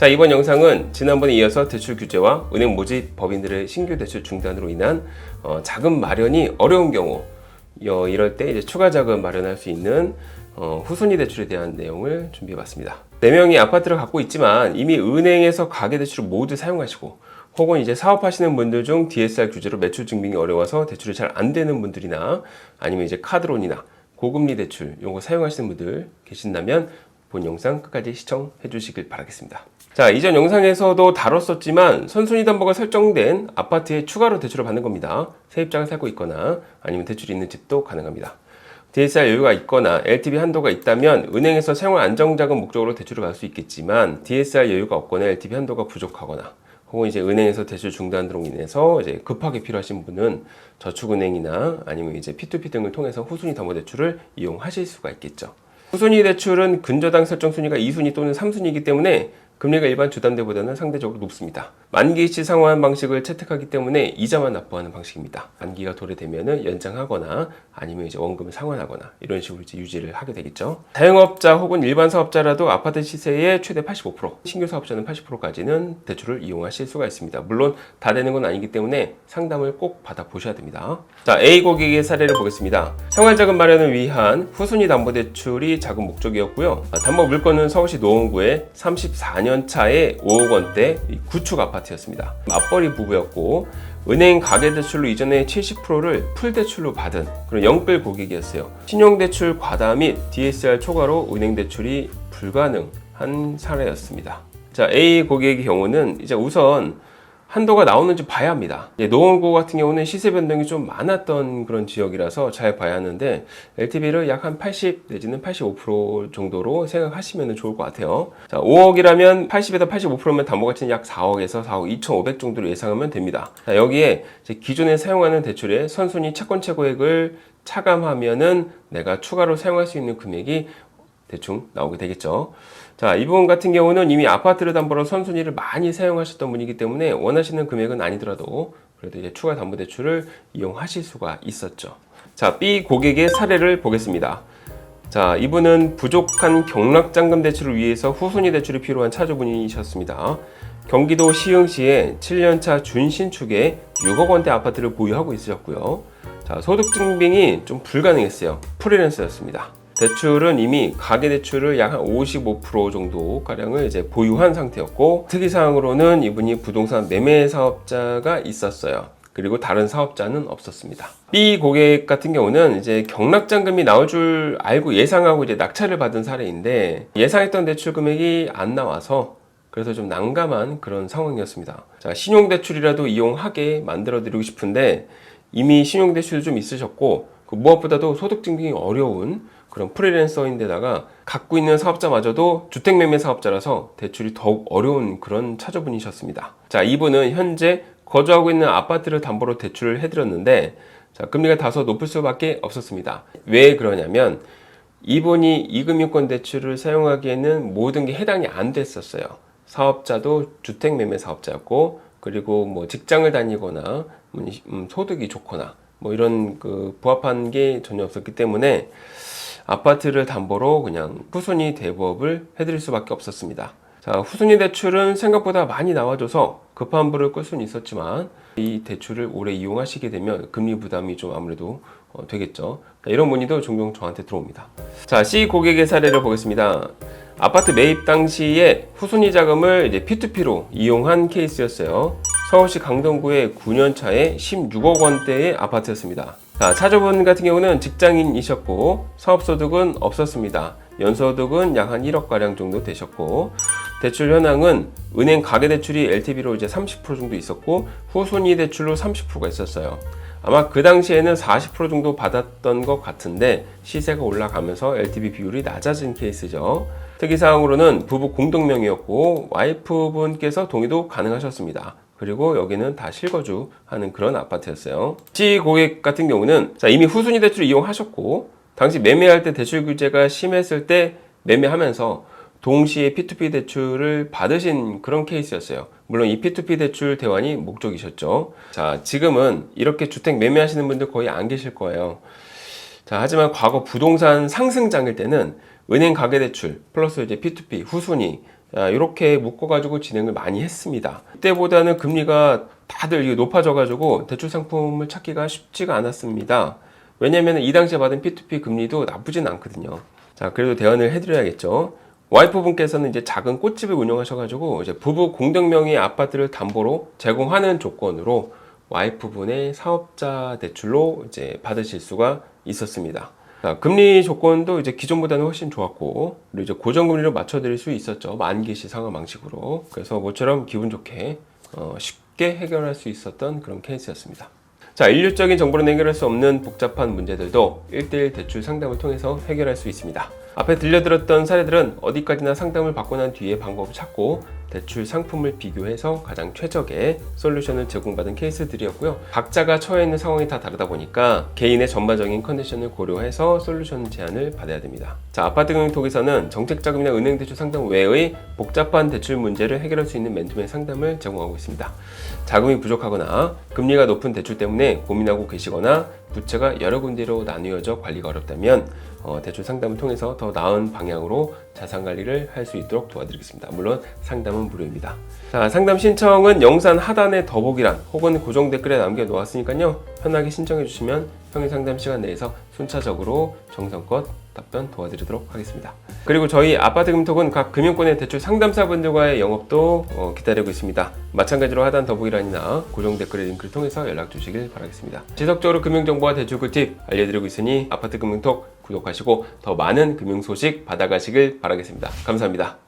자, 이번 영상은 지난번에 이어서 대출 규제와 은행 모집 법인들의 신규 대출 중단으로 인한 자금 마련이 어려운 경우 이럴 때 이제 추가 자금 마련할 수 있는 후순위 대출에 대한 내용을 준비해 봤습니다. 4명이 아파트를 갖고 있지만 이미 은행에서 가계대출을 모두 사용하시고 혹은 이제 사업하시는 분들 중 DSR 규제로 매출 증빙이 어려워서 대출이 잘 안 되는 분들이나 아니면 이제 카드론이나 고금리 대출 이런 거 사용하시는 분들 계신다면 본 영상 끝까지 시청해 주시길 바라겠습니다. 자, 이전 영상에서도 다뤘었지만 선순위 담보가 설정된 아파트에 추가로 대출을 받는 겁니다. 세입자가 살고 있거나 아니면 대출이 있는 집도 가능합니다. DSR 여유가 있거나 LTV 한도가 있다면 은행에서 생활 안정자금 목적으로 대출을 받을 수 있겠지만 DSR 여유가 없거나 LTV 한도가 부족하거나 혹은 이제 은행에서 대출 중단으로 인해서 이제 급하게 필요하신 분은 저축은행이나 아니면 이제 P2P 등을 통해서 후순위 담보 대출을 이용하실 수가 있겠죠. 후순위 대출은 근저당 설정 순위가 2순위 또는 3순위이기 때문에 금리가 일반 주담대보다는 상대적으로 높습니다. 만기일치 상환 방식을 채택하기 때문에 이자만 납부하는 방식입니다. 만기가 도래되면은 연장하거나 아니면 이제 원금을 상환하거나 이런 식으로 이제 유지를 하게 되겠죠. 자영업자 혹은 일반 사업자라도 아파트 시세의 최대 85%, 신규 사업자는 80%까지는 대출을 이용하실 수가 있습니다. 물론 다 되는 건 아니기 때문에 상담을 꼭 받아보셔야 됩니다. 자, A 고객의 사례를 보겠습니다. 생활자금 마련을 위한 후순위 담보대출이 자금 목적이었고요. 담보 물건은 서울시 노원구의 34년 차의 5억 원대 구축 아파트였습니다. 맞벌이 부부였고 은행 가계대출로 이전에 70%를 풀대출로 받은 그런 영끌 고객이었어요. 신용대출 과다 및 DSR 초과로 은행대출이 불가능한 사례였습니다. 자, A 고객의 경우는 이제 우선 한도가 나오는지 봐야 합니다. 노원구 같은 경우는 시세 변동이 좀 많았던 그런 지역이라서 잘 봐야 하는데 LTV를 약 한 80 내지는 85% 정도로 생각하시면 좋을 것 같아요. 자, 5억이라면 80에서 85%면 담보가치는 약 4억에서 4억 2,500 정도로 예상하면 됩니다. 자, 여기에 이제 기존에 사용하는 대출의 선순위 채권 최고액을 차감하면은 내가 추가로 사용할 수 있는 금액이 대충 나오게 되겠죠. 자, 이 부분 같은 경우는 이미 아파트를 담보로 선순위를 많이 사용하셨던 분이기 때문에 원하시는 금액은 아니더라도 그래도 이제 추가 담보대출을 이용하실 수가 있었죠. 자, B 고객의 사례를 보겠습니다. 자, 이분은 부족한 경락잔금 대출을 위해서 후순위 대출이 필요한 차주분이셨습니다. 경기도 시흥시에 7년차 준신축에 6억 원대 아파트를 보유하고 있으셨고요. 자, 소득 증빙이 좀 불가능했어요. 프리랜서였습니다. 대출은 이미 가계대출을 약 한 55% 정도 가량을 이제 보유한 상태였고 특이사항으로는 이분이 부동산 매매 사업자가 있었어요. 그리고 다른 사업자는 없었습니다. B 고객 같은 경우는 이제 경락잔금이 나올 줄 알고 예상하고 이제 낙찰을 받은 사례인데 예상했던 대출 금액이 안 나와서 그래서 좀 난감한 그런 상황이었습니다. 자, 신용대출이라도 이용하게 만들어 드리고 싶은데 이미 신용대출도 좀 있으셨고 무엇보다도 소득 증빙이 어려운 그런 프리랜서인데다가 갖고 있는 사업자마저도 주택매매 사업자라서 대출이 더욱 어려운 그런 차주분이셨습니다. 자, 이분은 현재 거주하고 있는 아파트를 담보로 대출을 해드렸는데 자, 금리가 다소 높을 수밖에 없었습니다. 왜 그러냐면 이분이 이금융권 대출을 사용하기에는 모든 게 해당이 안 됐었어요. 사업자도 주택매매 사업자였고 그리고 뭐 직장을 다니거나 소득이 좋거나 뭐 이런 부합한 게 전혀 없었기 때문에 아파트를 담보로 그냥 후순위 대부업을 해드릴 수밖에 없었습니다. 자, 후순위 대출은 생각보다 많이 나와줘서 급한 불을 끌 수는 있었지만 이 대출을 오래 이용하시게 되면 금리 부담이 좀 아무래도 되겠죠. 자, 이런 문의도 종종 저한테 들어옵니다. 자, C 고객의 사례를 보겠습니다. 아파트 매입 당시에 후순위 자금을 이제 P2P로 이용한 케이스였어요. 서울시 강동구의 9년차에 16억 원대의 아파트였습니다. 자, 차주분 같은 경우는 직장인이셨고 사업소득은 없었습니다. 연소득은 약 한 1억가량 정도 되셨고 대출 현황은 은행 가계대출이 LTV로 이제 30% 정도 있었고 후순위 대출로 30%가 있었어요. 아마 그 당시에는 40% 정도 받았던 것 같은데 시세가 올라가면서 LTV 비율이 낮아진 케이스죠. 특이사항으로는 부부 공동명의였고 와이프분께서 동의도 가능하셨습니다. 그리고 여기는 다 실거주하는 그런 아파트였어요. C 고객 같은 경우는 자, 이미 후순위 대출을 이용하셨고 당시 매매할 때 대출 규제가 심했을 때 매매하면서 동시에 P2P 대출을 받으신 그런 케이스였어요. 물론 이 P2P 대출 대환이 목적이셨죠. 자, 지금은 이렇게 주택 매매하시는 분들 거의 안 계실 거예요. 자, 하지만 과거 부동산 상승장일 때는 은행 가계대출 플러스 이제 P2P 후순위 이렇게 묶어가지고 진행을 많이 했습니다. 그때보다는 금리가 다들 이게 높아져가지고 대출 상품을 찾기가 쉽지가 않았습니다. 왜냐면 이 당시에 받은 P2P 금리도 나쁘진 않거든요. 자, 그래도 대안을 해드려야겠죠. 와이프분께서는 이제 작은 꽃집을 운영하셔가지고 이제 부부 공동 명의 아파트를 담보로 제공하는 조건으로 와이프분의 사업자 대출로 이제 받으실 수가 있었습니다. 자, 금리 조건도 이제 기존보다는 훨씬 좋았고, 그리고 이제 고정금리로 맞춰드릴 수 있었죠. 만기시 상환 방식으로. 그래서 모처럼 기분 좋게 쉽게 해결할 수 있었던 그런 케이스였습니다. 자, 인류적인 정보로는 해결할 수 없는 복잡한 문제들도 1:1 대출 상담을 통해서 해결할 수 있습니다. 앞에 들려드렸던 사례들은 어디까지나 상담을 받고 난 뒤에 방법을 찾고 대출 상품을 비교해서 가장 최적의 솔루션을 제공받은 케이스들이었고요. 각자가 처해 있는 상황이 다 다르다 보니까 개인의 전반적인 컨디션을 고려해서 솔루션 제안을 받아야 됩니다. 자, 아파트금융톡에서는 정책자금이나 은행대출 상담 외의 복잡한 대출 문제를 해결할 수 있는 맨투맨 상담을 제공하고 있습니다. 자금이 부족하거나 금리가 높은 대출 때문에 고민하고 계시거나 부채가 여러 군데로 나뉘어져 관리가 어렵다면 대출 상담을 통해서 더 나은 방향으로 자산 관리를 할 수 있도록 도와드리겠습니다. 물론 상담은 무료입니다. 자, 상담 신청은 영상 하단의 더보기란 혹은 고정 댓글에 남겨놓았으니까요. 편하게 신청해 주시면 평일 상담 시간 내에서 순차적으로 정성껏 답변 도와드리도록 하겠습니다. 그리고 저희 아파트금톡은 각 금융권의 대출 상담사분들과의 영업도 기다리고 있습니다. 마찬가지로 하단 더보기란이나 고정 댓글의 링크를 통해서 연락 주시길 바라겠습니다. 지속적으로 금융정보와 대출 꿀팁 알려드리고 있으니 아파트금융톡 구독하시고 더 많은 금융 소식 받아가시길 바라겠습니다. 감사합니다.